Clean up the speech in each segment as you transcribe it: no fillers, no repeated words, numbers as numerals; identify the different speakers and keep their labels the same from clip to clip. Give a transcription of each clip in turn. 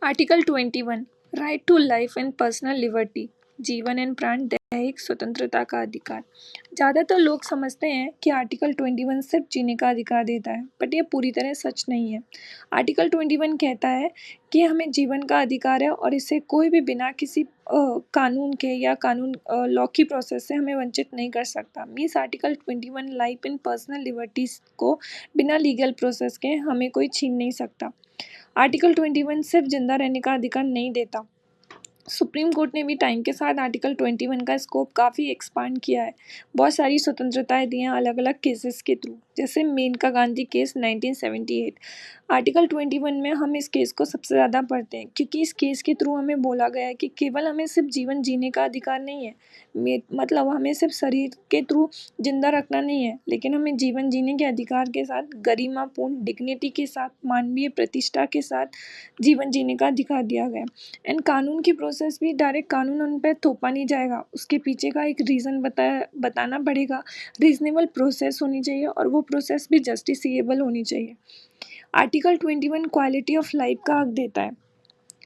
Speaker 1: Article 21 right to life and personal liberty, जीवन and प्राण दैहिक स्वतंत्रता का अधिकार। ज़्यादातर लोग समझते हैं कि आर्टिकल 21 सिर्फ जीने का अधिकार देता है, बट ये पूरी तरह सच नहीं है। आर्टिकल 21 कहता है कि हमें जीवन का अधिकार है और इसे कोई भी बिना किसी कानून के या कानून लॉ की प्रोसेस से हमें वंचित नहीं कर सकता। Means article 21 life and personal liberties को बिना लीगल प्रोसेस के हमें कोई छीन नहीं सकता। आर्टिकल 21 सिर्फ जिंदा रहने का अधिकार नहीं देता। सुप्रीम कोर्ट ने भी टाइम के साथ आर्टिकल 21 का स्कोप काफ़ी एक्सपांड किया है। बहुत सारी स्वतंत्रताएं दी हैं अलग अलग केसेस के थ्रू, जैसे मेनका गांधी केस 1978। आर्टिकल 21 में हम इस केस को सबसे ज़्यादा पढ़ते हैं क्योंकि इस केस के थ्रू हमें बोला गया है कि केवल हमें सिर्फ जीवन जीने का अधिकार नहीं है, मतलब हमें सिर्फ शरीर के थ्रू जिंदा रखना नहीं है, लेकिन हमें जीवन जीने के अधिकार के साथ गरिमापूर्ण डिग्निटी के साथ मानवीय प्रतिष्ठा के साथ जीवन जीने का अधिकार दिया गया है। एंड कानून की प्रोसेस भी डायरेक्ट कानून उन पर थोपा नहीं जाएगा, उसके पीछे का एक रीज़न बताना पड़ेगा। रीजनेबल प्रोसेस होनी चाहिए और वो प्रोसेस भी जस्टिसिएबल होनी चाहिए। आर्टिकल 21 क्वालिटी ऑफ लाइफ का हक देता है।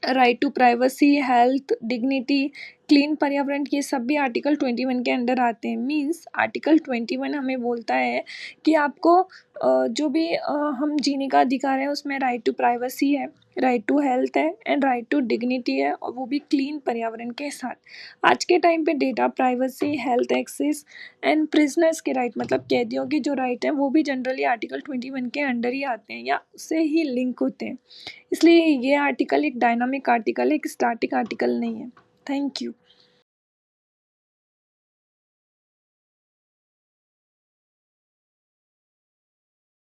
Speaker 1: Right to privacy, health, dignity, clean पर्यावरण, ये सब भी आर्टिकल 21 के अंडर आते हैं। मीन्स आर्टिकल 21 हमें बोलता है कि आपको जो भी हम जीने का अधिकार है उसमें राइट टू प्राइवेसी है, राइट टू हेल्थ है एंड राइट टू डिग्निटी है, और वो भी क्लीन पर्यावरण के साथ। आज के टाइम पे data privacy, health access and prisoners के राइट, मतलब कैदियों के जो राइट हैं वो भी जनरली आर्टिकल 21 के अंडर ही आते हैं या उससे ही लिंक होते हैं। इसलिए ये आर्टिकल एक डायनामिक आर्टिकल है, एक स्टैटिक आर्टिकल नहीं है। Thank you.